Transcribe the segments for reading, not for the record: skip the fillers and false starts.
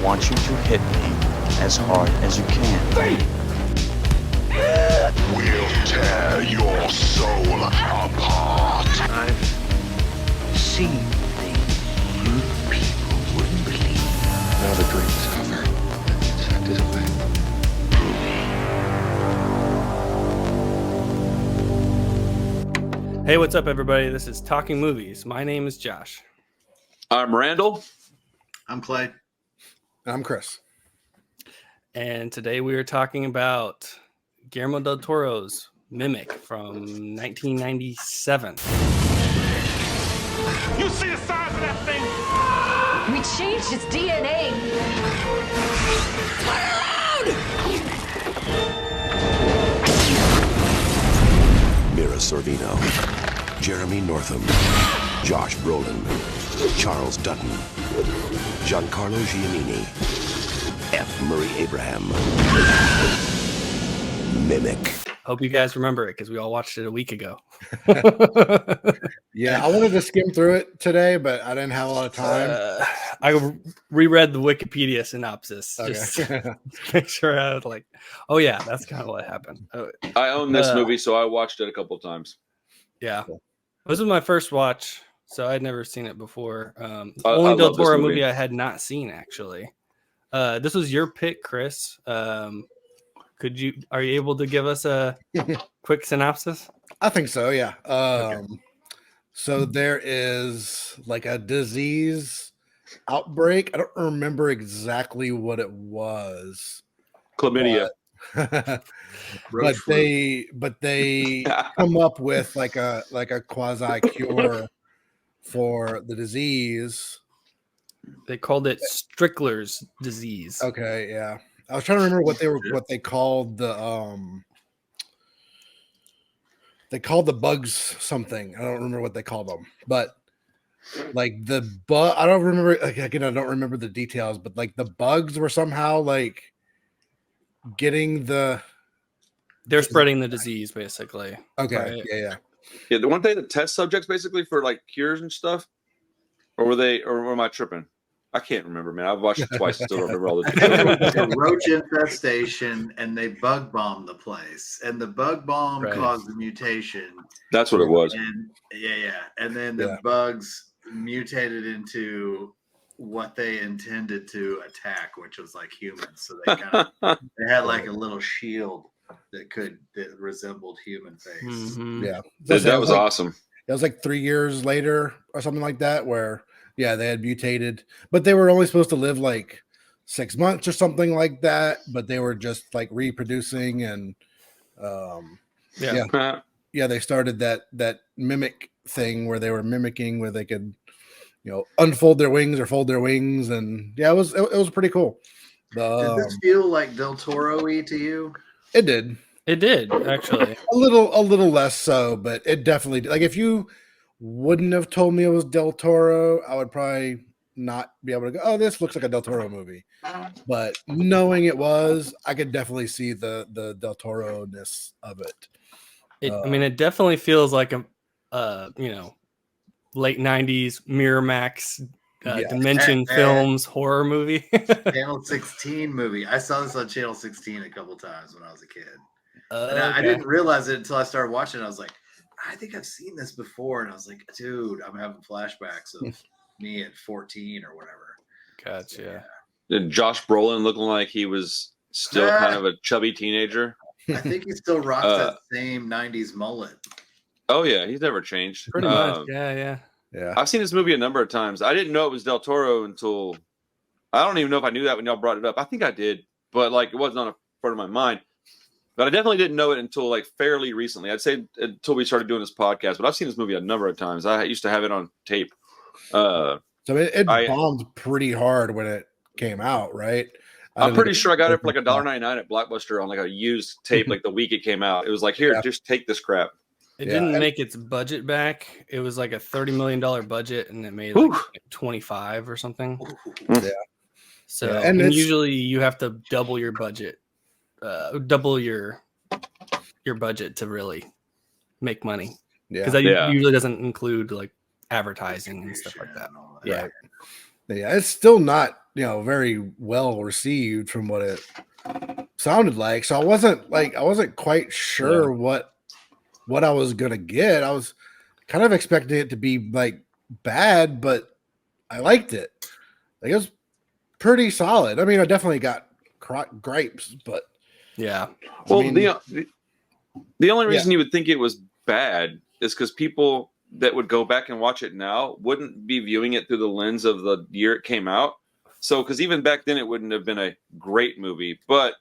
want you to hit me as hard as you can. We'll tear your soul apart. I've seen things you people wouldn't believe. Now the dream is over. It's acted away. Hey, what's up, everybody? This is Talking Movies. My name is Josh. I'm Randall. I'm Clay. I'm Chris. And today we are talking about Guillermo del Toro's Mimic from 1997. You see the size of that thing? We changed its DNA. Mira Sorvino, Jeremy Northam, Josh Brolin, Charles Dutton, Giancarlo Giannini, F. Murray Abraham. Mimic. Hope you guys remember it because we all watched it a week ago. Yeah, I wanted to skim through it today, but I didn't have a lot of time. I reread the Wikipedia synopsis Okay. just to make sure I was like, oh yeah, that's kind of what happened. I own this movie, so I watched it a couple of times. Yeah. This was my first watch, so I'd never seen it before. I Only Del love this Toro movie. movie I had not seen, actually. This was your pick, Chris. Are you able to give us a quick synopsis? I think so, yeah. Okay. So there is like a disease outbreak. I don't remember exactly what it was. Chlamydia. but they come up with like a quasi cure for the disease. They called it Strickler's disease. Okay, yeah. I was trying to remember what they called the bugs something. I don't remember what they called them, but like the bug, I don't remember. Like, again, I don't remember the details, but like the bugs were somehow like getting the. They're spreading the disease, basically. Okay, Right. yeah. Yeah, weren't they the test subjects basically for like cures and stuff? Or were they, or am I tripping? I can't remember, man. I've watched it twice. Still don't remember all the details. A roach infestation, and they bug bombed the place, and the bug bomb Right. caused the mutation. That's what it was. And and then the bugs mutated into what they intended to attack, which was like humans. So they kind of they had like a little shield that resembled human face. Mhm. Yeah. That was awesome. It was like 3 years later or something like that, where they had mutated, but they were only supposed to live like 6 months or something like that. But they were just like reproducing, and they started that mimic thing where they were mimicking, where they could, unfold their wings or fold their wings, and it was pretty cool. Did this feel like Del Toro-y to you? It did. It did, actually. A little less so, but it definitely, like, if you wouldn't have told me it was Del Toro, I would probably not be able to go, oh, this looks like a Del Toro movie. But knowing it was, I could definitely see the Del Toro-ness of it. It definitely feels like a late 90s Miramax Dimension Films horror movie. Channel 16 movie. I saw this on Channel 16 a couple times when I was a kid. And I didn't realize it until I started watching it. I was like, I think I've seen this before. And I was like, dude, I'm having flashbacks of me at 14 or whatever. Gotcha. Did Josh Brolin looking like he was still kind of a chubby teenager? I think he still rocks that same 90s mullet. Oh, yeah. He's never changed. Pretty much. Yeah. I've seen this movie a number of times. I didn't know it was Del Toro until I don't even know if I knew that when y'all brought it up. I think I did, but like it wasn't on a part of my mind. But I definitely didn't know it until like fairly recently. I'd say until we started doing this podcast. But I've seen this movie a number of times. I used to have it on tape. So it bombed pretty hard when it came out, right? I'm pretty sure I got it for like $1.99 at Blockbuster on like a used tape, like the week it came out. It was like, here, just take this crap. It didn't make its budget back. It was like a $30 million budget, and it made like 25 or something. Yeah. So, and usually you have to double your budget, double your budget to really make money. Because that usually doesn't include like advertising and stuff like that. Yeah. Yeah, it's still not very well received from what it sounded like. So I wasn't quite sure what I was gonna get. I was kind of expecting it to be like bad, but I liked it. Like, it was pretty solid. I mean, I definitely got gripes, but yeah. Well, I mean, the only reason you would think it was bad is because people that would go back and watch it now wouldn't be viewing it through the lens of the year it came out. So, because even back then it wouldn't have been a great movie. But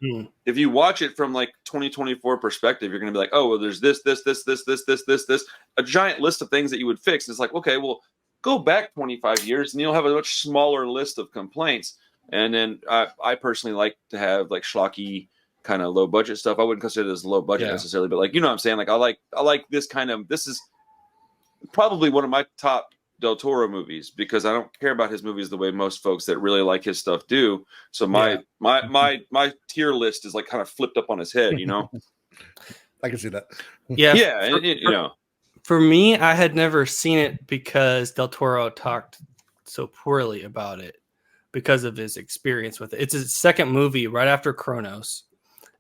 if you watch it from like 2024 perspective, you're going to be like, oh, well, there's this, a giant list of things that you would fix. It's like, okay, well, go back 25 years and you'll have a much smaller list of complaints. And then I personally like to have like schlocky kind of low budget stuff. I wouldn't consider this low budget necessarily, but like, you know what I'm saying? Like, I like this kind of, this is probably one of my top Del Toro movies because I don't care about his movies the way most folks that really like his stuff do. So my tier list is like kind of flipped up on his head, you know? I can see that. Yeah. For me, I had never seen it because Del Toro talked so poorly about it because of his experience with it. It's his second movie right after Kronos.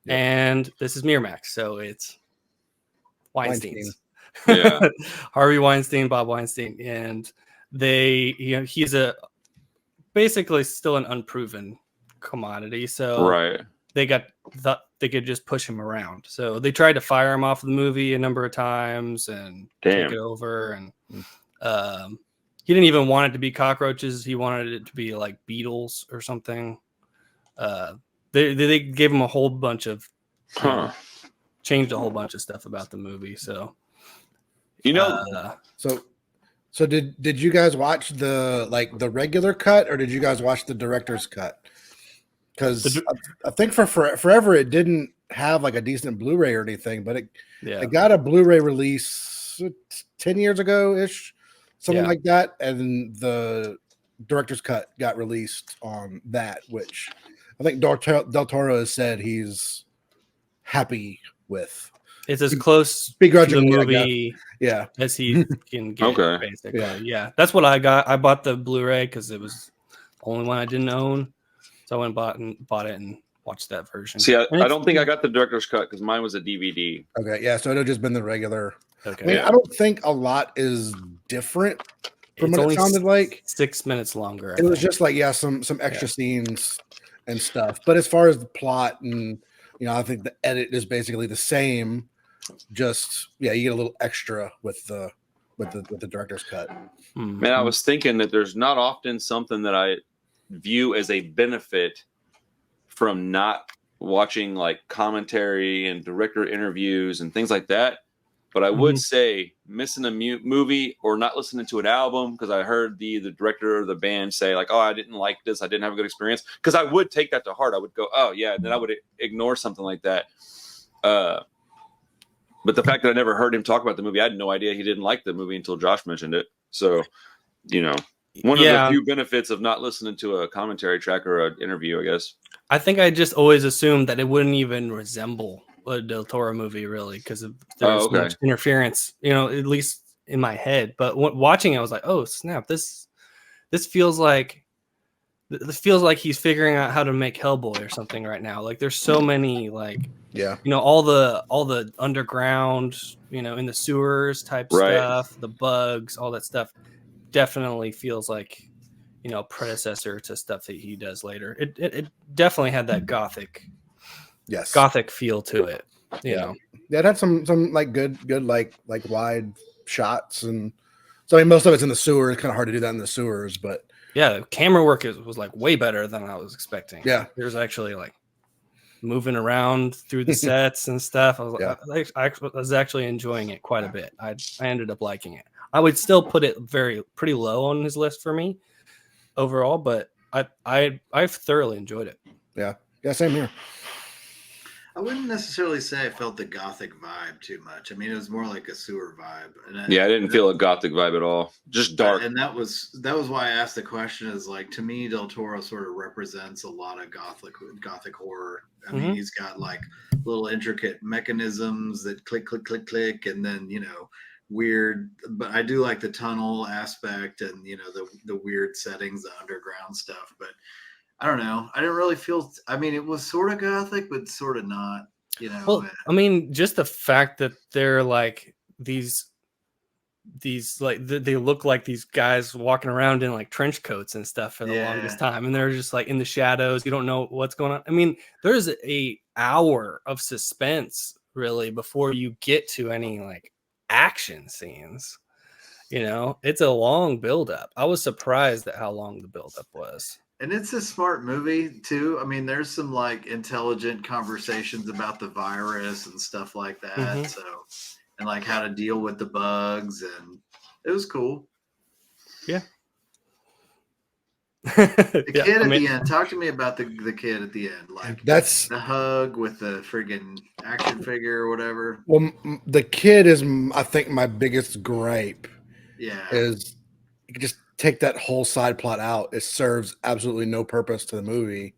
Yep. And this is Miramax, so it's Weinstein's. Yeah. Harvey Weinstein, Bob Weinstein, and he's basically still an unproven commodity. So they thought they could just push him around. So they tried to fire him off the movie a number of times and take it over. And he didn't even want it to be cockroaches. He wanted it to be like beetles or something. They gave him a whole bunch of changed a whole bunch of stuff about the movie. So. So did you guys watch the regular cut or did you guys watch the director's cut? Because I think for forever it didn't have like a decent Blu-ray or anything, but it got a Blu-ray release 10 years ago ish, something like that, and the director's cut got released on that, which I think Del Toro has said he's happy with. It's as close to the movie as he can get, basically. Yeah, that's what I got. I bought the Blu-ray because it was the only one I didn't own. So I went and bought it and watched that version. See, I don't think I got the director's cut because mine was a DVD. Okay, yeah, so it would have just been the regular. Okay. I mean, I don't think a lot is different from what it sounded like. 6 minutes longer. It was just like, some extra scenes and stuff. But as far as the plot and, I think the edit is basically the same. Just you get a little extra with the director's cut. Man, I was thinking that there's not often something that I view as a benefit from not watching like commentary and director interviews and things like that. But I would say missing a movie or not listening to an album because I heard the director or the band say like, oh, I didn't like this. I didn't have a good experience. Because I would take that to heart. I would go, oh, yeah. And then I would ignore something like that. But the fact that I never heard him talk about the movie, I had no idea he didn't like the movie until Josh mentioned it. So, one of the few benefits of not listening to a commentary track or an interview, I guess. I think I just always assumed that it wouldn't even resemble a Del Toro movie, really, because there's much interference, at least in my head. But watching it, I was like, oh, snap, this feels like he's figuring out how to make Hellboy or something right now. Like, there's so many, all the underground, in the sewers type stuff, the bugs, all that stuff definitely feels like, predecessor to stuff that he does later. It definitely had that gothic feel to it. It had some like good like wide shots, and so I mean most of it's in the sewer. It's kind of hard to do that in the sewers, but the camera work was like way better than I was expecting. Yeah, there's actually like moving around through the sets and stuff. I was I was actually enjoying it quite a bit. I ended up liking it. I would still put it pretty low on his list for me overall, but I thoroughly enjoyed it. Yeah, same here. I wouldn't necessarily say I felt the gothic vibe too much. I mean, it was more like a sewer vibe. And I didn't feel a gothic vibe at all. Just dark. And that was why I asked the question. Is like, to me, Del Toro sort of represents a lot of gothic horror. I mean, he's got like little intricate mechanisms that click, click, click, click, and then weird. But I do like the tunnel aspect and the weird settings, the underground stuff. But I don't know. I didn't really feel. I mean, it was sort of gothic, but sort of not. You know. Well, I mean, just the fact that they're like these like they look like these guys walking around in like trench coats and stuff for the longest time, and they're just like in the shadows. You don't know what's going on. I mean, there's a hour of suspense really before you get to any like action scenes. You know, it's a long buildup. I was surprised at how long the buildup was. And it's a smart movie too. I mean, there's some like intelligent conversations about the virus and stuff like that. Mhm. So, and like how to deal with the bugs, and it was cool. Yeah. The kid at the end. Talk to me about the kid at the end. Like That's the hug with the friggin' action figure or whatever. well, the kid is, I think, my biggest gripe. Yeah. Is you can just take that whole side plot out. It serves absolutely no purpose to the movie.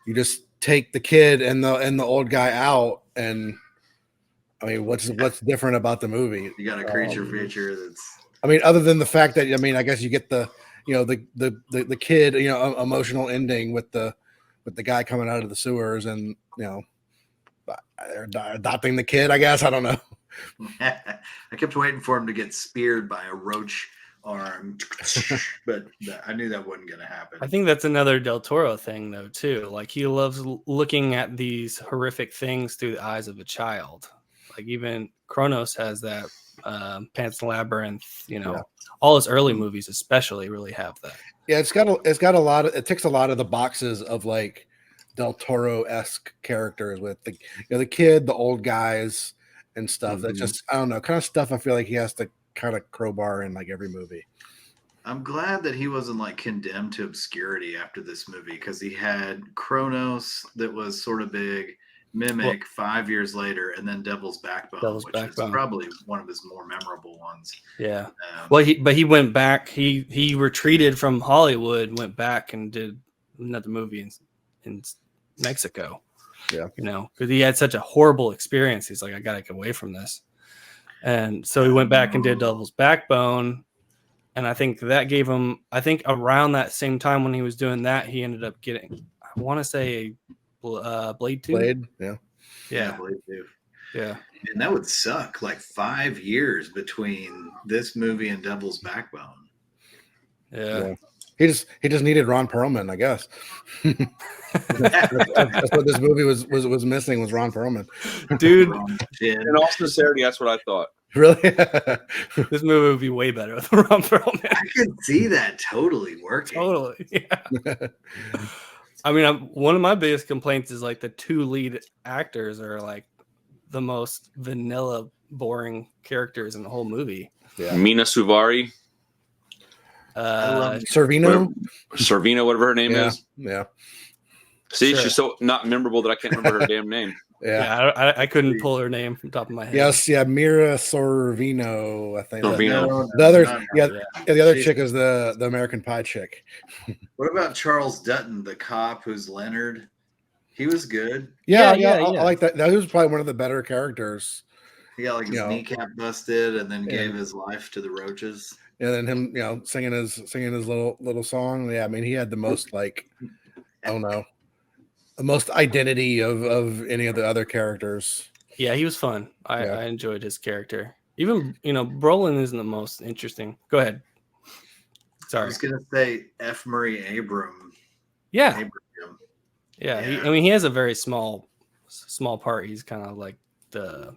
You just take the kid and the old guy out, and I mean, what's different about the movie? You got a creature feature that's. I mean, other than the fact that, I mean, I guess you get the, you know, the kid, you know, emotional ending with the guy coming out of the sewers, and you know, they're adopting the kid. I guess, I don't know. I kept waiting for him to get speared by a roach arm, but I knew that wasn't going to happen. I think that's another Del Toro thing, though, too. Like, he loves looking at these horrific things through the eyes of a child. Like, even Kronos has that. Pan's Labyrinth, you know, all his early movies, especially, really have that. Yeah, it's got a lot of, it ticks a lot of the boxes of like Del Toro-esque characters with the, you know, the kid, the old guys, and stuff. That just, I don't know, kind of stuff I feel like he has to kind of crowbar in like every movie. I'm glad that he wasn't like condemned to obscurity after this movie, because he had Kronos that was sort of big, Mimic 5 years later, and then Devil's Backbone, which is probably one of his more memorable ones. Yeah. Well, he went back. He retreated from Hollywood, went back and did another movie in Mexico. Yeah. You know, because he had such a horrible experience. He's like, I gotta get away from this. And so he went back and did Devil's Backbone. And I think that gave him, I think around that same time when he was doing that, he ended up getting, I want to say, Blade 2. Blade, yeah. Blade 2. Yeah. And that would suck. Like 5 years between this movie and Devil's Backbone. Yeah. He just needed Ron Perlman, I guess. That's what this movie was missing, was Ron Perlman. Dude, in all sincerity, that's what I thought. Really? This movie would be way better with Ron Perlman. I could see that totally working. Totally. Yeah. I mean, one of my biggest complaints is like the two lead actors are like the most vanilla, boring characters in the whole movie. Yeah. Mina Suvari, Servino, whatever her name is. Yeah. See, Sure. she's so not memorable that I can't remember her damn name. Yeah, I couldn't pull her name from the top of my head. Yes, yeah, Mira Sorvino, I think. Sorvino. The other, the other chick is the American Pie chick. What about Charles Dutton, the cop who's Leonard? He was good. Yeah, I like that. That was probably one of the better characters. He got like his kneecap busted and then gave his life to the roaches. And then him, you know, singing his little song. Yeah, I mean, he had the most like, I don't know, the most identity of any of the other characters. Yeah, he was fun. I enjoyed his character. Even, you know, Brolin isn't the most interesting. Go ahead. Sorry. I was gonna say F. Murray Abram. Yeah. Yeah. I mean, he has a very small part. He's kind of like the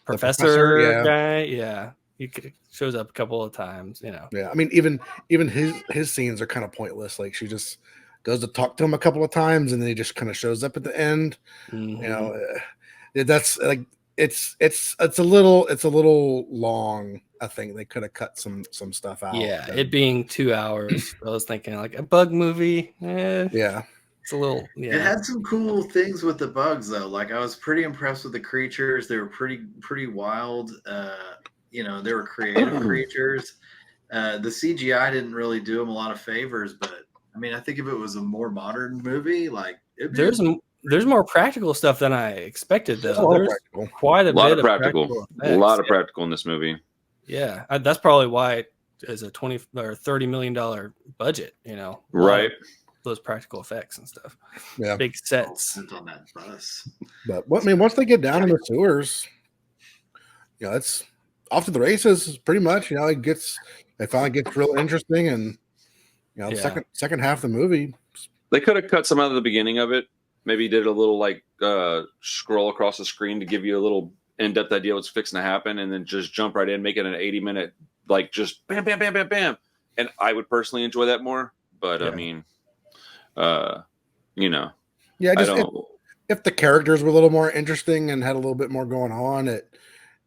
professor guy. Yeah. He shows up a couple of times, you know. Yeah. I mean, even his scenes are kind of pointless. Like, she just goes to talk to him a couple of times, and then he just kind of shows up at the end. Mm-hmm. You know, that's like it's a little long. I think they could have cut some stuff out. Yeah, it being 2 hours, I was thinking like a bug movie. Yeah, it's a little. Yeah, it had some cool things with the bugs though. Like, I was pretty impressed with the creatures. They were pretty wild. You know, they were creative creatures. The CGI didn't really do them a lot of favors, but I mean, I think if it was a more modern movie, like there's more practical stuff than I expected, though. There's quite a lot bit of practical. A lot of practical in this movie. Yeah, that's probably why it is a $20 or $30 million budget. You know, right? those practical effects and stuff. Yeah, big sets on that bus. But I mean, once they get down in the sewers, it's off to the races. Pretty much, it finally gets real interesting, and second half of the movie. They could have cut some out of the beginning of it. Maybe did a little like scroll across the screen to give you a little in-depth idea what's fixing to happen, and then just jump right in, make it an 80-minute, like just bam, bam, bam, bam, bam. And I would personally enjoy that more. But I mean, just if the characters were a little more interesting and had a little bit more going on, I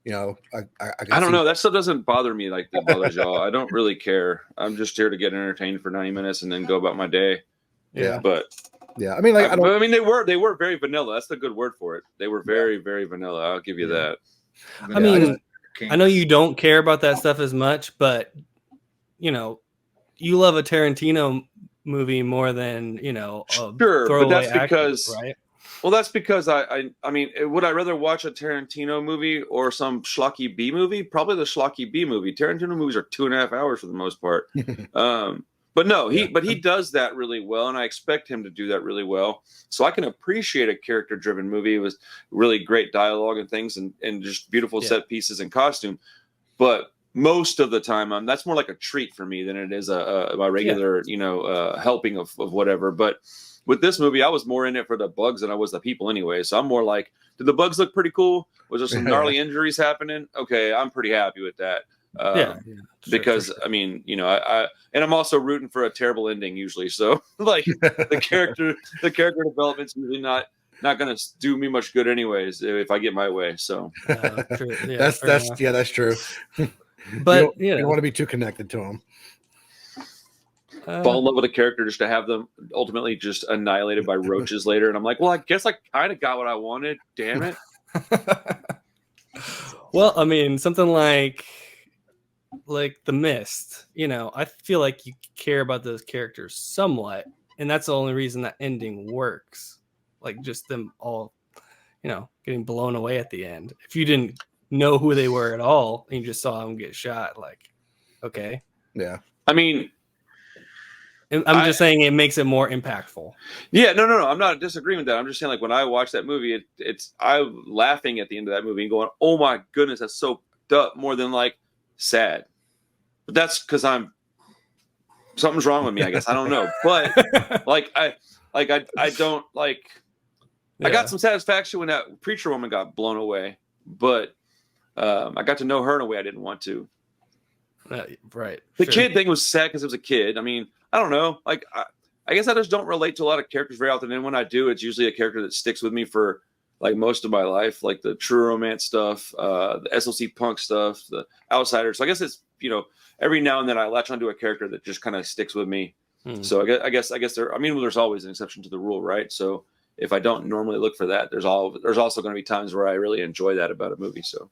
don't know. That stuff doesn't bother me like that bothers y'all. I don't really care. I'm just here to get entertained for 90 minutes and then go about my day. Yeah, but I mean, they were very vanilla. That's the good word for it. They were very, very vanilla. I'll give you that. I mean, I know you don't care about that stuff as much, but you love a Tarantino movie more than sure, but that's because right? Well, that's because I mean, would I rather watch a Tarantino movie or some schlocky B movie? Probably the schlocky B movie. Tarantino movies are 2.5 hours for the most part. But no, he does that really well, and I expect him to do that really well. So I can appreciate a character-driven movie with really great dialogue and things, and just beautiful set pieces and costume. But most of the time, that's more like a treat for me than it is a regular, helping of whatever. But with this movie, I was more in it for the bugs than I was the people anyway. So I'm more like, did the bugs look pretty cool? Was there some gnarly injuries happening? Okay, I'm pretty happy with that. Because I mean, and I'm also rooting for a terrible ending usually. So like the character development's usually not going to do me much good anyways if I get my way. So that's true. But you don't want to be too connected to them. Fall in love with a character just to have them ultimately just annihilated by roaches later, and I'm like, well, I guess I kind of got what I wanted. Damn it. Well, I mean, something like The Mist, I feel like you care about those characters somewhat, and that's the only reason that ending works. Like just them all, getting blown away at the end. If you didn't know who they were at all and you just saw them get shot, like, okay. Yeah. I mean, I'm just saying it makes it more impactful. Yeah, no. I'm not disagreeing with that. I'm just saying, like, when I watch that movie, I'm laughing at the end of that movie and going, "Oh my goodness, that's so dumb," more than like sad. But that's because something's wrong with me, I guess. I don't know, but I don't like. Yeah. I got some satisfaction when that preacher woman got blown away, but I got to know her in a way I didn't want to. Right. The kid thing was sad because it was a kid. I mean, I don't know. Like, I guess I just don't relate to a lot of characters very often. And when I do, it's usually a character that sticks with me for like most of my life, like the True Romance stuff, the SLC Punk stuff, the Outsiders. So I guess it's, every now and then I latch onto a character that just kind of sticks with me. So I guess there's always an exception to the rule, right? So if I don't normally look for that, there's also going to be times where I really enjoy that about a movie. So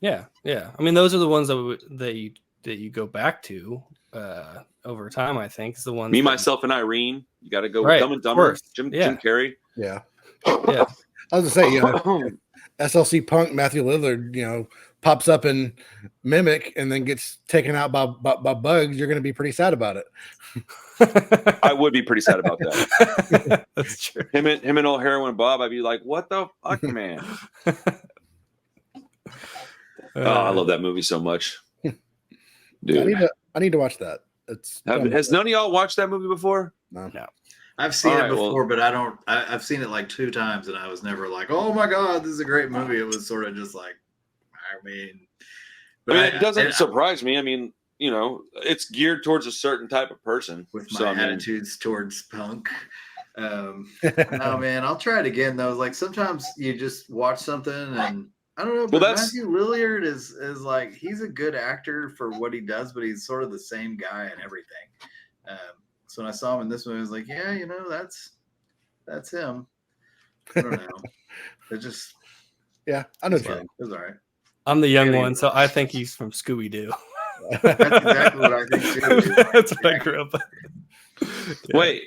yeah. I mean, those are the ones that you go back to over time. I think is the ones. Me, Myself, and Irene. You got to go right, Dumb and Dumber. Jim Carrey. Yeah. I was gonna say, SLC Punk, Matthew Lillard, pops up in Mimic and then gets taken out by bugs. You're going to be pretty sad about it. I would be pretty sad about that. That's true. Him and old Heroin Bob. I'd be like, what the fuck, man? I love that movie so much. Dude, I need to watch that. Has none of y'all watched that movie before? No. I've seen it before, but I've seen it like 2 times, and I was never like, oh my god, this is a great movie. It was sort of just like, it doesn't surprise me. I mean, it's geared towards a certain type of person. With my attitudes towards punk. No, man, I'll try it again though. Like sometimes you just watch something and I don't know, but Matthew Lillard is like, he's a good actor for what he does, but he's sort of the same guy and everything. So when I saw him in this movie, I was like, yeah, that's him. I don't know. It just, I know. It was all right. I'm the young one, so I think he's from Scooby Doo. That's exactly what I think too. That's what I grew up with. Yeah. Wait.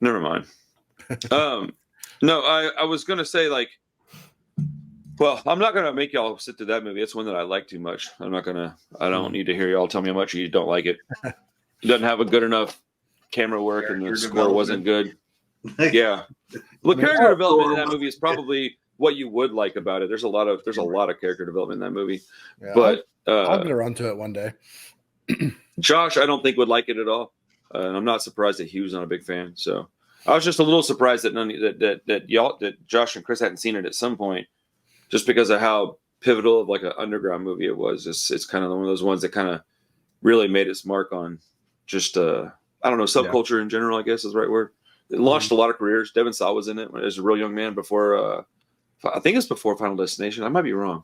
Never mind. No, I was gonna say like, well, I'm not gonna make y'all sit through that movie. It's one that I like too much. I don't need to hear y'all tell me how much you don't like it. doesn't have a good enough camera work, and the score wasn't good. Yeah, well, character development in that movie is probably what you would like about it. There's a lot of character development in that movie, but I'll get around to it one day. Josh, I don't think would like it at all, and I'm not surprised that he was not a big fan. So I was just a little surprised that that Josh and Chris hadn't seen it at some point, just because of how pivotal of like an underground movie it was. It's kind of one of those ones that kind of really made its mark on just I don't know, subculture in general, I guess is the right word. It launched a lot of careers. Devin Saw was in it as a real young man before. I think it's before Final Destination. I might be wrong,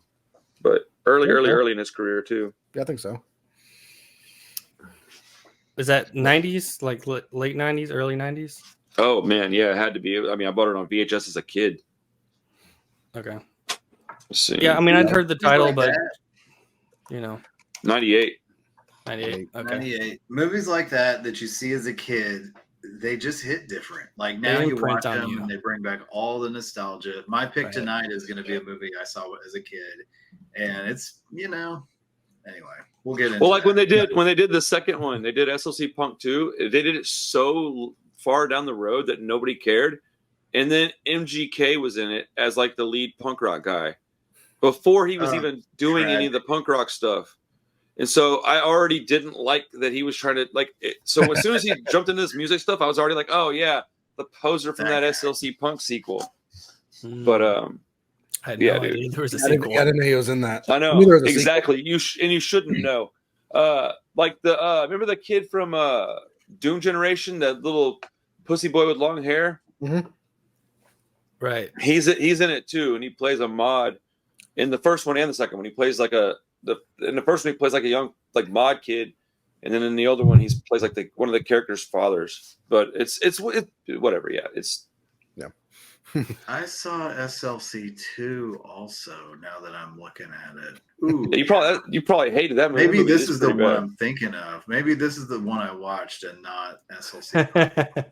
but early in his career too. Yeah, I think so. Is that 90s, like late 90s, early 90s? Oh man, yeah, it had to be. I mean, I bought it on VHS as a kid. Okay. Let's see. Yeah, I mean, I'd heard the title, but 98. 98. Okay. 98. Movies like that you see as a kid, they just hit different. Like now you watch them and they bring back all the nostalgia. My pick tonight is going to be a movie I saw as a kid, and it's anyway, we'll get into. Well, like when they did the second one, they did SLC Punk 2. They did it so far down the road that nobody cared, and then MGK was in it as like the lead punk rock guy before he was even doing any of the punk rock stuff. And so I already didn't like that he was trying to like it. So as soon as he jumped into this music stuff, I was already like, oh yeah, the poser from that SLC Punk sequel. But I had no idea there was a sequel. I didn't know he was in that. I know exactly. You shouldn't know. Like the remember the kid from Doom Generation, that little pussy boy with long hair. Mm-hmm. Right. He's in it too, and he plays a mod in the first one and the second one. He plays like in the first one he plays like a young like mod kid, and then in the older one he plays like one of the character's fathers. But it's whatever. Yeah, it's. I saw SLC 2 also. Now that I'm looking at it, ooh, you probably hated that movie. Maybe this is the one I'm thinking of. Maybe this is the one I watched and not SLC.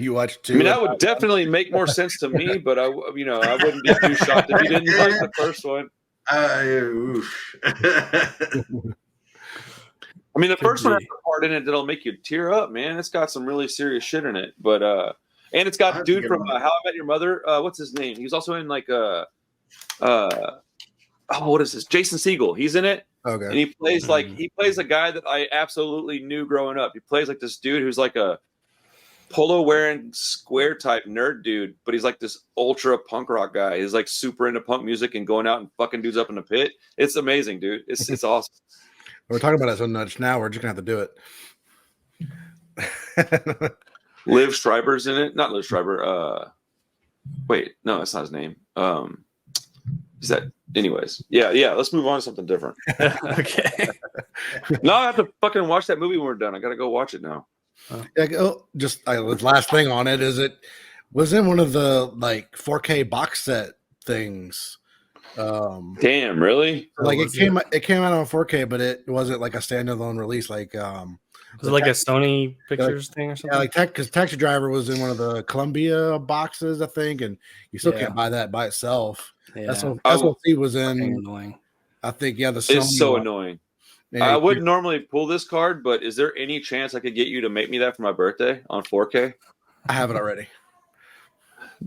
You watched 2. I mean, that would definitely make more sense to me, but I wouldn't be too shocked if you didn't like the first one. I mean, the first one has a part in it that'll make you tear up, man. It's got some really serious shit in it, but and it's got dude from How I Met Your Mother. What's his name? He was also in like what is this? Jason Segel. He's in it. Okay. And he plays a guy that I absolutely knew growing up. He plays like this dude who's like a polo wearing square type nerd dude, but he's like this ultra punk rock guy. He's like super into punk music and going out and fucking dudes up in the pit. It's amazing, dude. It's awesome. We're talking about it so much now. We're just gonna have to do it. Liv Schreiber's in it. Not Liv Schreiber. Wait, no, that's not his name. Is that? Anyways, yeah. Let's move on to something different. Okay. No, I have to fucking watch that movie when we're done. I gotta go watch it now. The last thing on it is it was in one of the like 4K box set things. Damn, really? Like it came out on 4K, but it wasn't like a standalone release. Like was it like a Sony Pictures thing or something? Yeah, like because Taxi Driver was in one of the Columbia boxes, I think, and you still can't buy that by itself. Yeah. That's what he was in. Annoying. I think the Sony it's so one. annoying. Yeah, I wouldn't normally pull this card, but is there any chance I could get you to make me that for my birthday on 4K? I have it already.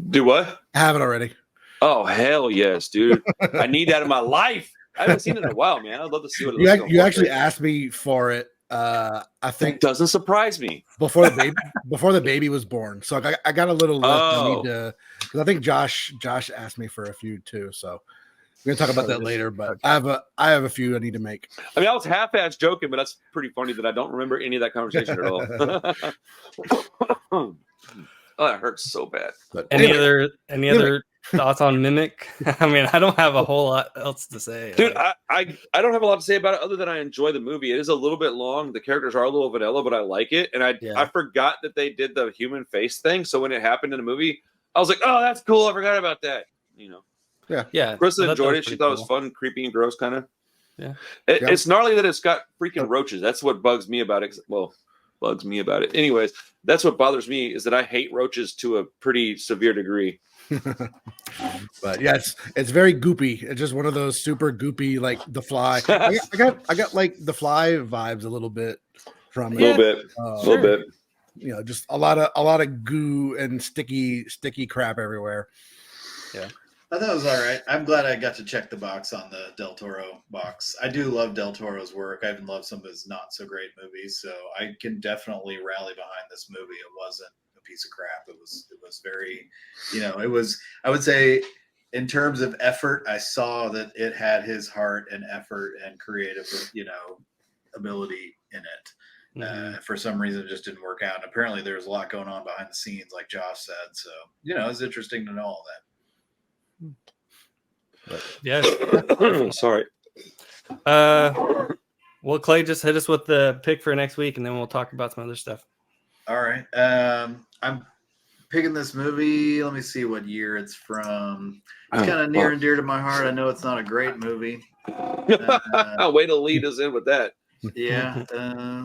Do what? I have it already. Oh hell yes, dude! I need that in my life. I haven't seen it in a while, man. I'd love to see what it looks like. You actually asked me for it. I think it doesn't surprise me. Before the baby was born, so I got a little list. I need to, because I think Josh asked me for a few too. So we're gonna talk about that later. But I have a few I need to make. I mean, I was half-ass joking, but that's pretty funny that I don't remember any of that conversation at all. Oh, that hurts so bad. But any other thoughts on Mimic? I mean, I don't have a whole lot else to say. Dude, I don't have a lot to say about it other than I enjoy the movie. It is a little bit long. The characters are a little vanilla, but I like it. And I forgot that they did the human face thing. So when it happened in the movie, I was like, oh, that's cool. I forgot about that. Yeah. Krista enjoyed it. She thought it was fun, creepy, and gross kind of. Yeah. It's gnarly that it's got freaking roaches. That's what bugs me about it. Well, bugs me about it. Anyways, that's what bothers me is that I hate roaches to a pretty severe degree. But yeah, it's very goopy. It's just one of those super goopy, like The Fly. I got like The Fly vibes a little bit from A it. little bit. You know, just a lot of goo and sticky crap everywhere. Yeah. I thought it was all right. I'm glad I got to check the box on the Del Toro box. I do love Del Toro's work. I even love some of his not so great movies, so I can definitely rally behind this movie. It wasn't a piece of crap. It was very, you know, it was. I would say, in terms of effort, I saw that it had his heart and effort and creative, you know, ability in it. For some reason, it just didn't work out. And apparently, there was a lot going on behind the scenes, like Josh said. So, you know, it's interesting to know all that. Yeah. Sorry. Well, Clay, just hit us with the pick for next week, and then we'll talk about some other stuff. All right. I'm picking this movie. Let me see what year it's from. It's kind of near and dear to my heart. I know it's not a great movie. Way to lead us in with that. Yeah.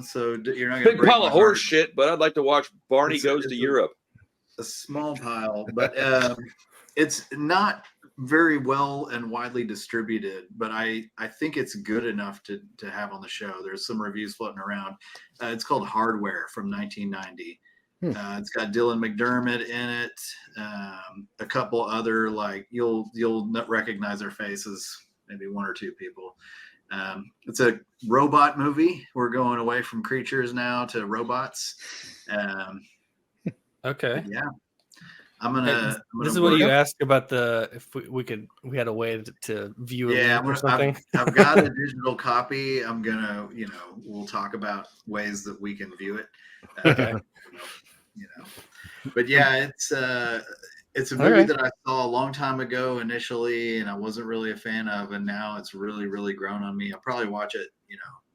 So you're not going to big pile of horse shit, but I'd like to watch Barney Goes to Europe. A small pile, but it's not very well and widely distributed, but I think it's good enough to have on the show. There's some reviews floating around. It's called Hardware from 1990. It's got Dylan McDermott in it. A couple other, like, you'll not recognize their faces, maybe one or two people. It's a robot movie. We're going away from creatures now to robots. Okay. Yeah. I'm gonna this is what you asked about if we had a way to view it. Yeah, or something. I've got a digital copy. I'm gonna, we'll talk about ways that we can view it. Okay. But yeah, it's a movie that I saw a long time ago initially, and I wasn't really a fan of, and now it's really, really grown on me. I'll probably watch it,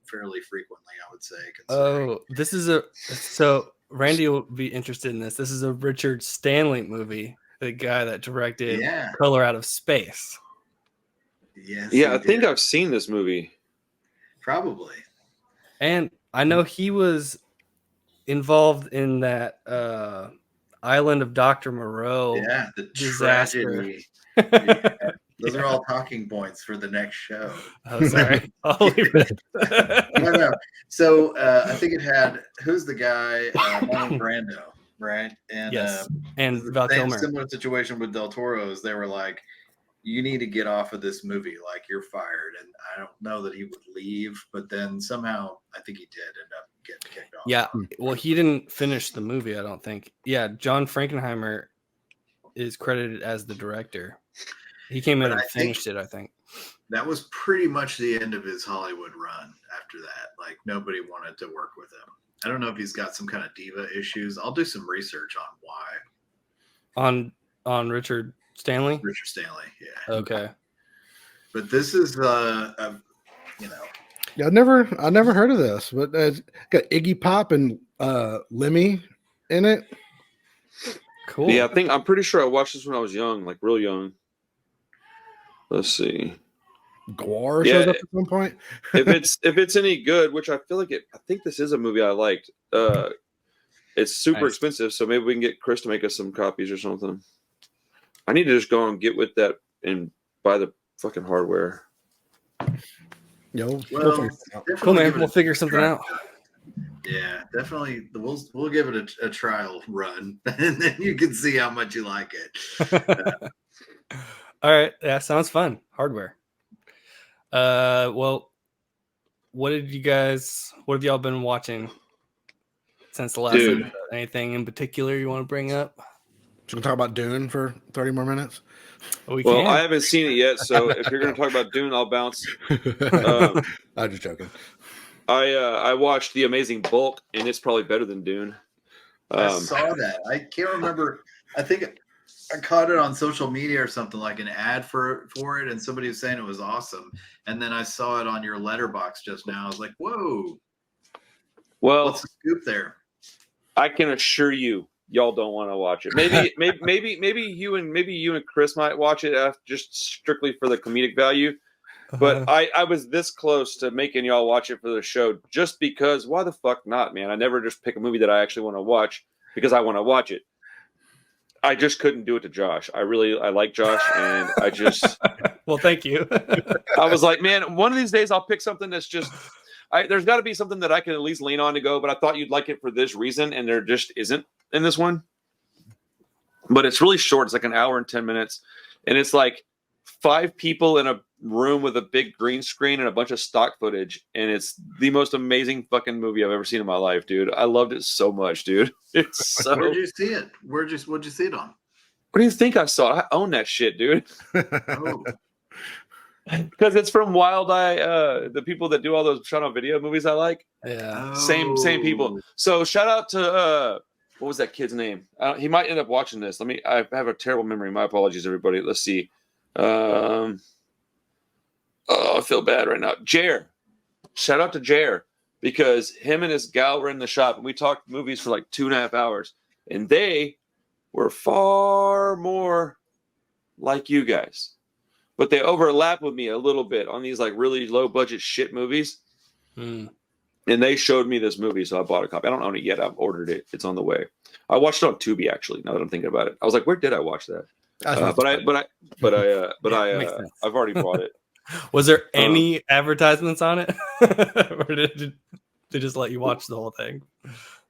fairly frequently, I would say. Oh, this is so Randy will be interested in this. This is a Richard Stanley movie, the guy that directed Color Out of Space. Yes. Yeah, I think I've seen this movie. Probably. And I know he was involved in that Island of Dr. Moreau. Yeah, the disaster. Tragedy. Yeah. Those are all talking points for the next show. Oh, sorry. I'll leave it. No. So I think it had, who's the guy? Marlon Brando, right? And yes. And Val Kilmer. Similar situation with Del Toro's. They were like, you need to get off of this movie, like you're fired. And I don't know that he would leave, but then somehow I think he did end up getting kicked off. Yeah. Well, he didn't finish the movie, I don't think. Yeah, John Frankenheimer is credited as the director. He came in and finished it, I think. That was pretty much the end of his Hollywood run after that. Like, nobody wanted to work with him. I don't know if he's got some kind of diva issues. I'll do some research on why. On Richard Stanley? Richard Stanley, yeah. Okay. But this is, Yeah, I never heard of this, but it's got Iggy Pop and Lemmy in it. Cool. Yeah, I'm pretty sure I watched this when I was young, like real young. Let's see. Gore shows up at some point. if it's any good, which I feel like I think this is a movie I liked. It's super expensive, so maybe we can get Chris to make us some copies or something. I need to just go and get with that and buy the fucking hardware. Well, cool, man. We'll figure something out. Yeah, definitely. We'll give it a trial run, and then you can see how much you like it. All right, that sounds fun. Hardware. Well, what have y'all been watching since the last episode? Anything in particular you want to bring up? Should we talk about Dune for 30 more minutes? Well, I haven't seen it yet, so if you're going to talk about Dune, I'll bounce. I'm just joking. I watched The Amazing Bulk, and it's probably better than Dune. I saw that. I can't remember. I think I caught it on social media or something, like an ad for it, and somebody was saying it was awesome. And then I saw it on your letterbox just now. I was like, whoa. Well, what's the scoop there? I can assure you, y'all don't want to watch it. Maybe you and Chris might watch it just strictly for the comedic value. But I was this close to making y'all watch it for the show just because why the fuck not, man? I never just pick a movie that I actually want to watch because I want to watch it. I just couldn't do it to Josh. I like Josh, and I just well, thank you. I was like, man, one of these days I'll pick something that's just there's got to be something that I can at least lean on to go, but I thought you'd like it for this reason, and there just isn't in this one. But it's really short. It's like an hour and 10 minutes. And it's like 5 people in a room with a big green screen and a bunch of stock footage. And it's the most amazing fucking movie I've ever seen in my life, dude. I loved it so much, dude. It's so... Where'd you see it? What'd you see it on? What do you think I saw? I own that shit, dude. Oh. Because it's from Wild Eye, the people that do all those shot on video movies I like. Yeah. Same people. So shout out to what was that kid's name? He might end up watching this. I have a terrible memory. My apologies, everybody. Let's see. I feel bad right now. Jer. Shout out to Jer, because him and his gal were in the shop and we talked movies for like 2.5 hours, and they were far more like you guys, but they overlap with me a little bit on these like really low budget shit movies. And they showed me this movie, so I bought a copy. I don't own it yet. I've ordered it. It's on the way. I watched it on Tubi, actually. Now that I'm thinking about it, I was like, "Where did I watch that?" I've already bought it. Was there any advertisements on it, or did they just let you watch the whole thing?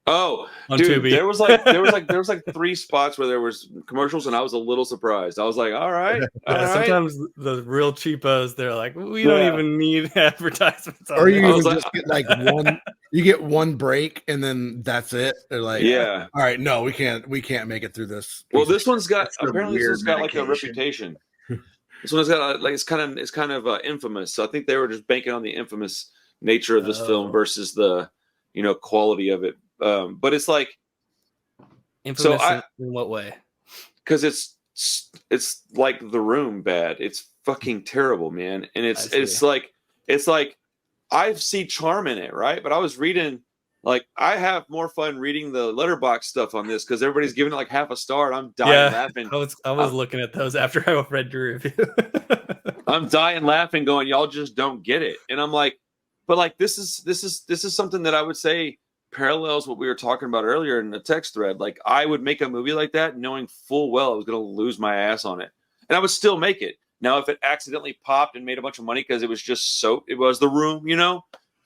Oh, on dude, Tubi. there was like 3 spots where there was commercials, and I was a little surprised. I was like, all right. Sometimes the real cheapos, they're like, we don't even need advertisements. Or you even just get like one. You get one break, and then that's it. They're like, yeah, all right, no, we can't make it through this. Well, this one's got apparently this one's got like a reputation. This one's got like it's kind of infamous. So I think they were just banking on the infamous nature of this film versus the quality of it. But it's like infamous in what way? Because it's like The Room bad. It's fucking terrible, man. And it's like I see charm in it, right? But I was reading, like, I have more fun reading the letterbox stuff on this because everybody's giving it like half a star, and I'm dying laughing. I was looking at those after I read your review. I'm dying laughing, going, y'all just don't get it. And I'm like, but like this is something that I would say parallels what we were talking about earlier in the text thread. Like, I would make a movie like that knowing full well I was going to lose my ass on it, and I would still make it. Now, if it accidentally popped and made a bunch of money because it was just soap, it was The Room,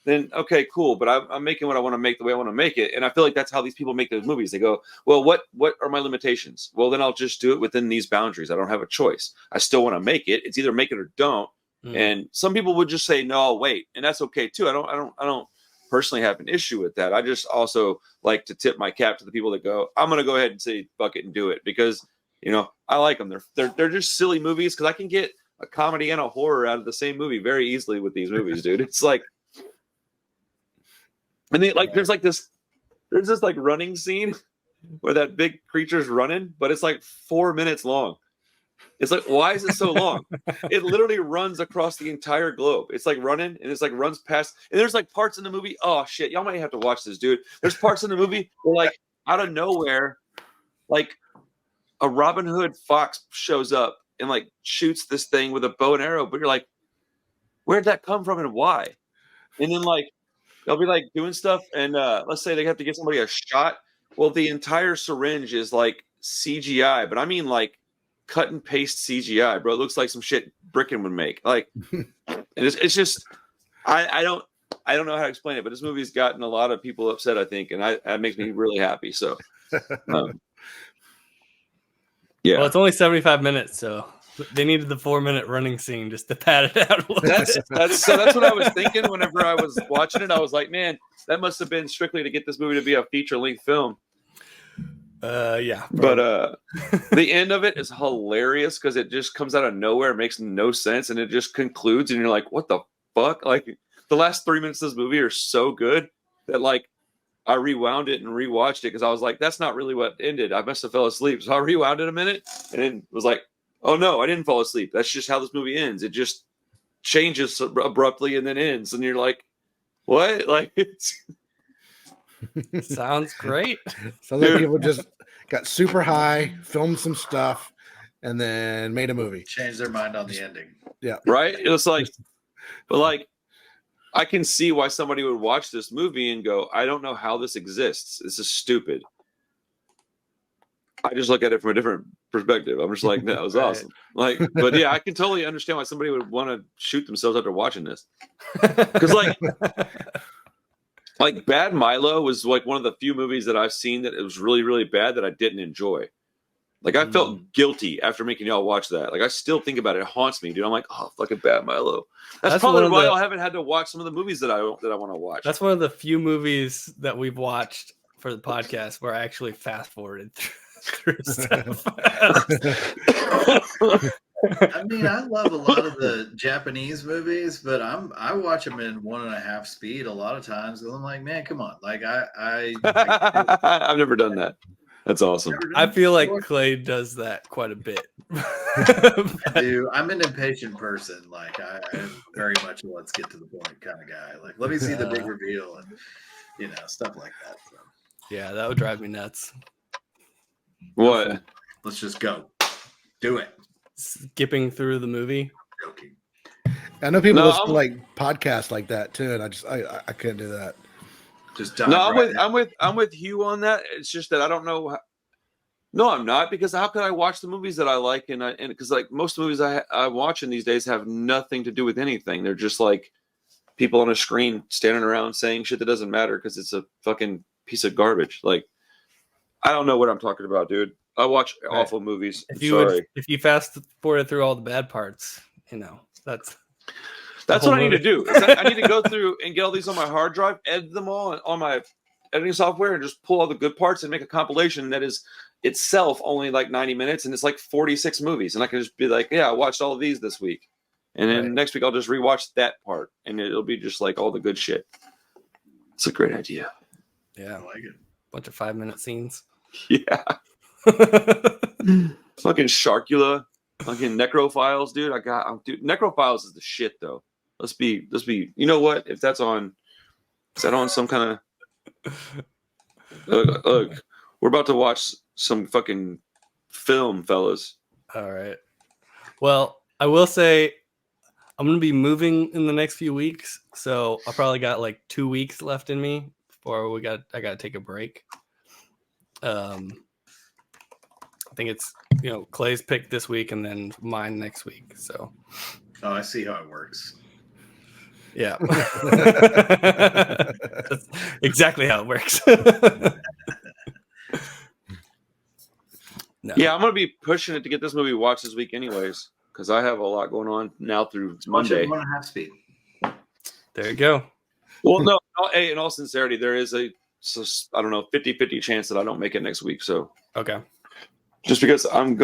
then okay, cool. But I'm making what I want to make the way I want to make it, and I feel like that's how these people make those movies. They go, well, what are my limitations? Well, then I'll just do it within these boundaries. I don't have a choice. I still want to make it. It's either make it or don't. And some people would just say, no, I'll wait, and that's okay too. I don't personally have an issue with that. I just also like to tip my cap to the people that go, I'm going to go ahead and say fuck it and do it, because I like them. They're just silly movies, because I can get a comedy and a horror out of the same movie very easily with these movies, dude. It's like, and then like there's this like running scene where that big creature's running, but it's like 4 minutes long. It's like, why is it so long? It literally runs across the entire globe. It's like running, and it's like runs past, and there's like parts in the movie. Oh shit, y'all might have to watch this, dude. There's parts in the movie where like out of nowhere, like a Robin Hood fox shows up and like shoots this thing with a bow and arrow, but you're like, where'd that come from and why? And then like they'll be like doing stuff, and let's say they have to give somebody a shot. Well, the entire syringe is like CGI, but I mean like cut and paste CGI, bro. It looks like some shit Bricken would make. Like, it's just I don't know how to explain it, but this movie's gotten a lot of people upset, I think, and that makes me really happy. So yeah. Well, it's only 75 minutes, so they needed the 4-minute running scene just to pad it out a little bit. That's what I was thinking whenever I was watching it. I was like, man, that must have been strictly to get this movie to be a feature-length film. Yeah. But the end of it is hilarious because it just comes out of nowhere. It makes no sense, and it just concludes, and you're like, what the fuck? Like, the last 3 minutes of this movie are so good that, like, I rewound it and rewatched it because I was like, that's not really what ended. I must have fell asleep. So I rewound it a minute and then was like, oh no, I didn't fall asleep. That's just how this movie ends. It just changes abruptly and then ends. And you're like, what? Like, it's sounds great. Sounds like people just got super high, filmed some stuff, and then made a movie. Changed their mind on the ending. Yeah. Right? It was like, but like, I can see why somebody would watch this movie and go, I don't know how this exists. This is stupid. I just look at it from a different perspective. I'm just like, that was awesome. Like, but yeah, I can totally understand why somebody would want to shoot themselves after watching this. Because like, Like Bad Milo was like one of the few movies that I've seen that it was really, really bad that I didn't enjoy. Like I felt guilty after making y'all watch that. Like I still think about it. It haunts me, dude. I'm like, oh, fucking Bad Milo. That's probably why I haven't had to watch some of the movies that I want to watch. That's one of the few movies that we've watched for the podcast where I actually fast forwarded through stuff. I mean, I love a lot of the Japanese movies, but I watch them in 1.5 speed a lot of times, and I'm like, man, come on! Like I've never done that. That's awesome. I feel like Clay does that quite a bit. I do. I'm an impatient person. Like I'm very much a let's get to the point kind of guy. Like let me see the big reveal and stuff like that. So. Yeah, that would drive me nuts. What? Let's just go. Do it. Skipping through the movie. Joking. I know people listen to like podcasts like that too, and I couldn't do that. Just I'm with Hugh on that. It's just that I don't know. No, I'm not, because how could I watch the movies that I like and because like most movies I'm watching these days have nothing to do with anything. They're just like people on a screen standing around saying shit that doesn't matter because it's a fucking piece of garbage. Like I don't know what I'm talking about, dude. I watch awful movies. If you fast forward through all the bad parts, that's what I need to do. I need to go through and get all these on my hard drive, edit them all on my editing software, and just pull all the good parts and make a compilation that is itself only like 90 minutes, and it's like 46 movies. And I can just be like, yeah, I watched all of these this week. And then next week I'll just rewatch that part, and it'll be just like all the good shit. It's a great idea. Yeah. I like it. Bunch of 5-minute scenes. Yeah. Fucking Sharkula. Fucking Necrophiles, dude. Dude, Necrophiles is the shit though. Let's be, you know what? If that's on, is that on some kind of, look, we're about to watch some fucking film, fellas. All right. Well, I will say I'm going to be moving in the next few weeks. So I probably got like 2 weeks left in me before I got to take a break. I think it's, Clay's pick this week and then mine next week. So. Oh, I see how it works. Yeah. That's exactly how it works. No. Yeah, I'm going to be pushing it to get this movie watched this week anyways, because I have a lot going on now through Monday. 1.5 speed. There you go. Well, no, in all sincerity, there is a, 50-50 chance that I don't make it next week. So, okay. Just because I'm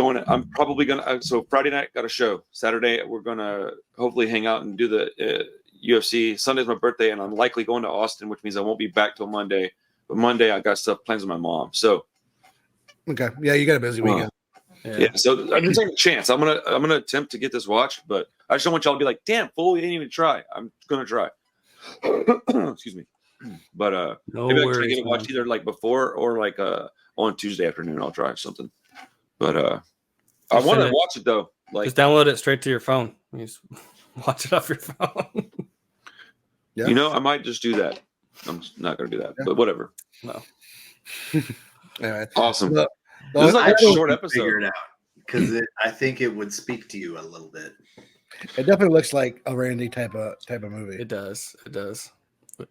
probably going to, so Friday night got a show. Saturday, we're going to hopefully hang out and do the UFC. Sunday's my birthday, and I'm likely going to Austin, which means I won't be back till Monday. But Monday, I got plans with my mom. So, okay. Yeah, you got a busy weekend. Yeah. So I'm taking a chance. I'm gonna attempt to get this watched, but I just don't want y'all to be like, damn, fool, you didn't even try. I'm gonna try. Excuse me. But maybe I can get it watched either like before or like on Tuesday afternoon. I'll try something. But I want to watch it though. Like, just download it straight to your phone. You just watch it off your phone. Yeah. I might just do that. I'm not gonna do that, but whatever. No. Anyway. Awesome. Well, this is like a short episode. Figure it out because I think it would speak to you a little bit. It definitely looks like a Randy type of movie. It does. It does.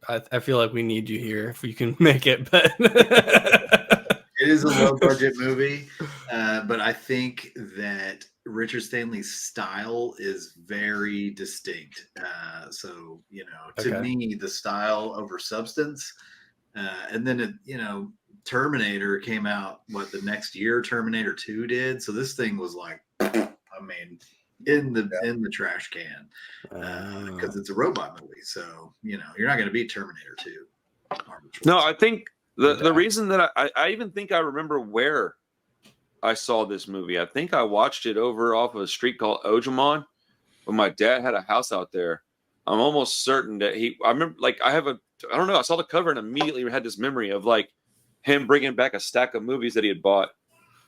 I feel like we need you here if you can make it, but it is a low budget movie, but I think that Richard Stanley's style is very distinct. So to me, the style over substance, and then Terminator came out the next year. Terminator 2 did. So this thing was like, in the trash can because it's a robot movie. So you're not going to beat Terminator 2. No, I think the reason that I even think I remember where I saw this movie. I think I watched it over off of a street called Ojamon, when my dad had a house out there. I'm almost certain that I remember, like, I don't know, I saw the cover and immediately had this memory of like him bringing back a stack of movies that he had bought,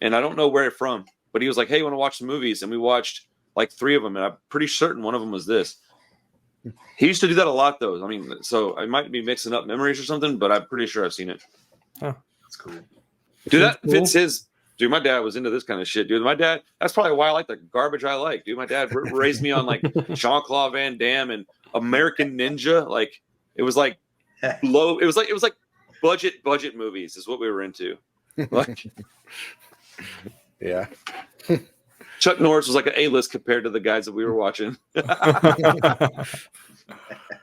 and I don't know where it from, but he was like, hey, you want to watch some movies? And we watched like 3 of them, and I'm pretty certain one of them was this. He used to do that a lot, though. I mean, so I might be mixing up memories or something, but I'm pretty sure I've seen it. Huh. That's cool. Dude, that fits his. Dude, my dad was into this kind of shit, dude. My dad, that's probably why I like the garbage I like, dude. My dad raised me on like Jean-Claude Van Damme and American Ninja. Like, it was like low. It was like budget movies is what we were into. Like, yeah. Chuck Norris was like an A-list compared to the guys that we were watching.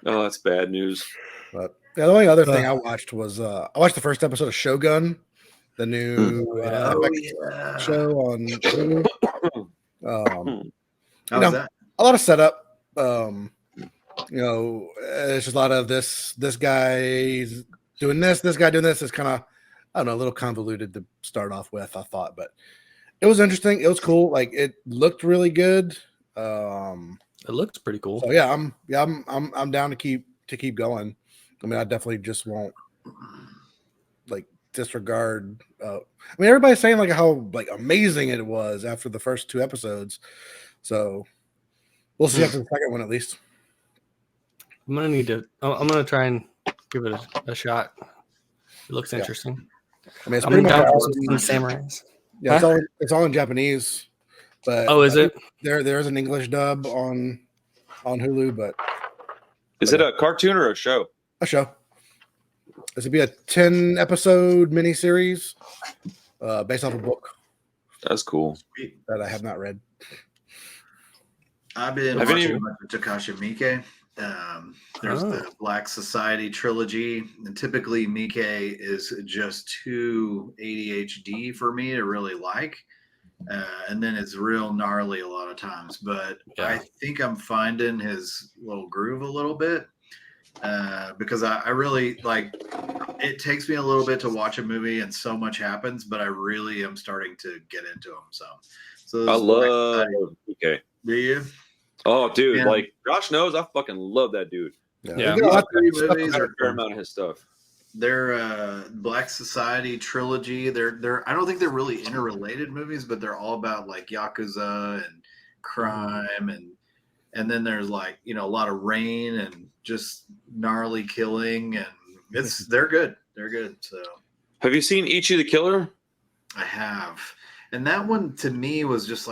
Oh, that's bad news. But the only other thing I watched was I watched the first episode of Shogun, the new show on Hulu. How's that? A lot of setup. It's just a lot of this guy's doing this guy doing this. Is kind of, I don't know, a little convoluted to start off with, I thought, but it was interesting. It was cool. Like, it looked really good. It looks pretty cool. So yeah, I'm down to keep going. I mean, I definitely just won't like disregard. I mean, everybody's saying like how like amazing it was after the first 2 episodes. So we'll see after the second one at least. I'm gonna try and give it a shot. It looks interesting. I mean, it's I'm pretty much down all for some samurais. Yeah, it's all in Japanese. But is it? There's an English dub on Hulu, but is it a cartoon or a show? A show. This would be a 10-episode miniseries based off a book. That's cool. That I have not read. I've been watching Takashi Miike. There's the Black Society trilogy, and typically Miike is just too ADHD for me to really like. And then it's real gnarly a lot of times, but I think I'm finding his little groove a little bit because I really like. It takes me a little bit to watch a movie, and so much happens, but I really am starting to get into him. So I love. Okay. Do you? Oh, dude! Like Josh knows, I fucking love that dude. Yeah. Movies are a fair amount of his stuff. Their Black Society trilogy. They're I don't think they're really interrelated movies, but they're all about like Yakuza and crime and then there's like, a lot of rain and just gnarly killing, and they're good. They're good. So have you seen Ichi the Killer? I have. And that one to me was just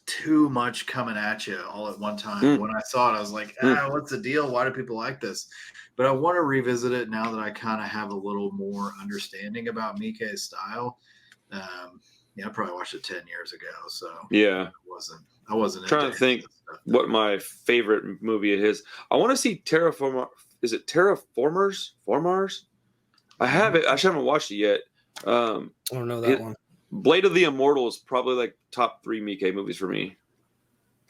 too much coming at you all at one time. When I saw it, I was like, what's the deal? Why do people like this? But I want to revisit it now that I kind of have a little more understanding about Miike's style. I probably watched it 10 years ago. So yeah, I wasn't trying to think what my favorite movie of his. I want to see Terraformer. Is it Terraformers? Formars? I have it. I haven't watched it yet. I don't know that one. Blade of the Immortal is probably like top 3 Miike movies for me.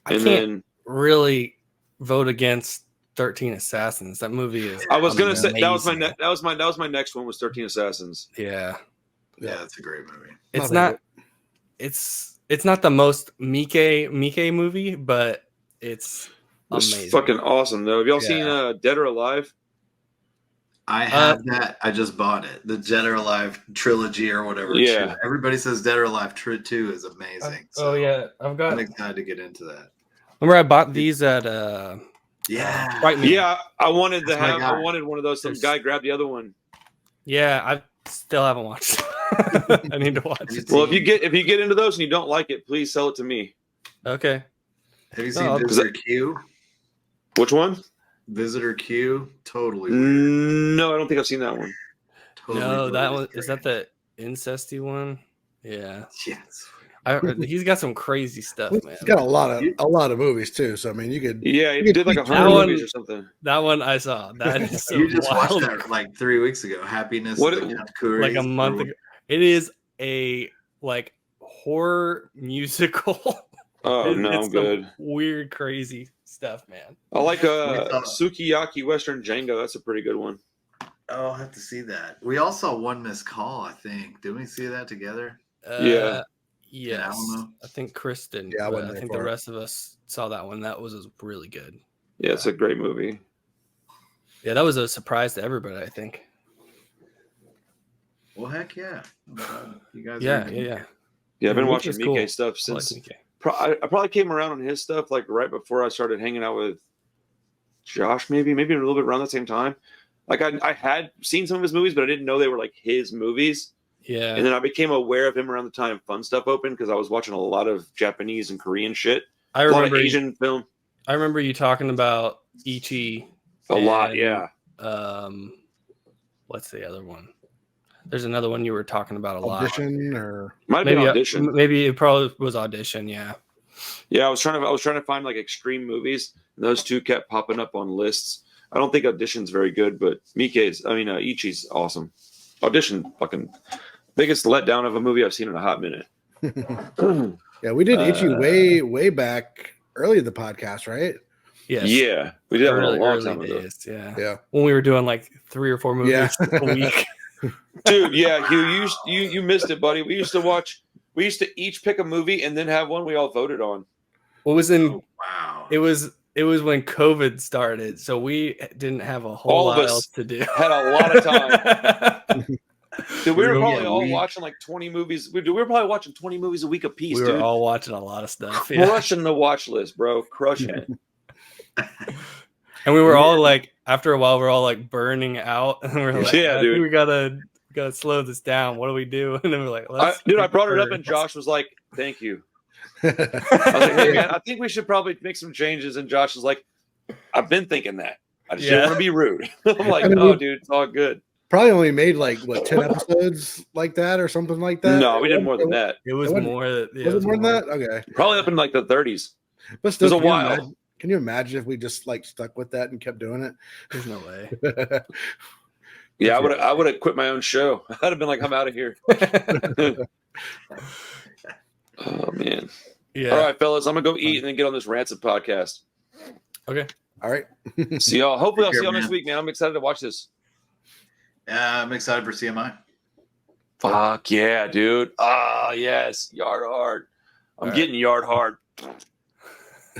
I can't really vote against 13 Assassins. That movie is. I was gonna say that was my next one was 13 Assassins. Yeah, it's a great movie. It's not. It's not the most Miike movie, but it's amazing. It's fucking awesome though. Have y'all seen Dead or Alive? I have that. I just bought it. The Dead or Alive trilogy or whatever. Yeah. Everybody says Dead or Alive 2 is amazing. I'm excited to get into that. Remember I bought these at Right. Yeah, I wanted I wanted one of those. Some guy grabbed the other one. Yeah, I still haven't watched it. I need to watch it. Well, if you get into those and you don't like it, please sell it to me. Okay. Have you seen Visitor Q? Which one? Visitor Q, totally weird. No, I don't think I've seen that one. No, that one is that the incesty one? Yeah. Yes. He's got some crazy stuff, man. He's got a lot of movies too. So I mean, you could. Yeah, he did like 100 movies or something. That one I saw. That is so you just wild. watched that like 3 weeks ago. Happiness. Like a month ago. It is a like horror musical. Oh no, it's good. Weird, crazy stuff, man. I like Sukiyaki Western Django. That's a pretty good one. Oh, I'll have to see that. We all saw One Missed Call, I think. Did we see that together? Yeah. Yes. I think Kristen. Yeah, I think the rest of us saw that one. That was really good. Yeah, it's a great movie. Yeah, that was a surprise to everybody, I think. Well, heck yeah. You guys Yeah, I've been watching Miike stuff since. I probably came around on his stuff like right before I started hanging out with Josh, maybe a little bit around the same time. Like I had seen some of his movies, but I didn't know they were like his movies. Yeah. And then I became aware of him around the time Fun Stuff opened because I was watching a lot of Japanese and Korean shit. I remember a lot of Asian film. I remember you talking about Ichi a lot, yeah. what's the other one? There's another one you were talking about a lot. Audition or Might have been Audition. Maybe it probably was Audition. Yeah. Yeah, I was trying to find like extreme movies, and those two kept popping up on lists. I don't think Audition's very good, but Ichi's awesome. Audition, fucking biggest letdown of a movie I've seen in a hot minute. Yeah, we did Ichi way back early in the podcast, right? Yes. Yeah, we did that a long time ago. Yeah. When we were doing like 3 or 4 movies a week. Dude, yeah, Hugh, you missed it, buddy. We used to each pick a movie and then have one we all voted on. What was in? Oh, wow. It was when COVID started, so we didn't have a whole lot else to do. Had a lot of time. Dude, we were probably all watching like 20 movies. We were probably watching 20 movies a week a piece. We were all watching a lot of stuff. Crushing the watch list, bro. Crushing it. And we were all like, after a while, we're all like burning out, and we're like, yeah, dude, we gotta slow this down. What do we do? And then we're like, I brought it up, and Josh was like, "Thank you." I was like, "Hey man, I think we should probably make some changes." And Josh was like, "I've been thinking that. I just didn't want to be rude." I'm like, "Oh, dude, it's all good." Probably only made like 10 episodes like that or something like that. No, we did more than that. It was more. Was it more than that? Okay, probably up in like the 30s. But still, it was a while. Can you imagine if we just like stuck with that and kept doing it? There's no way. Yeah, I would have quit my own show. I'd have been like, I'm out of here. Oh man. Yeah. All right, fellas, I'm gonna go eat and then get on this Rancid podcast. Okay. All right. See y'all. Hopefully I'll see y'all next week, man. I'm excited to watch this. Yeah, I'm excited for CMI. Fuck yeah, dude. Ah, yes. Yard hard. I'm getting yard hard.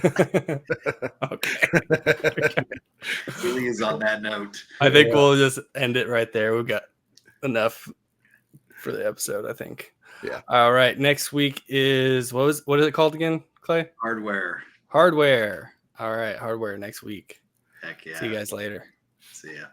Okay. Really is on that note. I think we'll just end it right there. We've got enough for the episode, I think. Yeah. All right. Next week is what is it called again, Clay? Hardware. All right. Hardware next week. Heck yeah. See you guys later. See ya.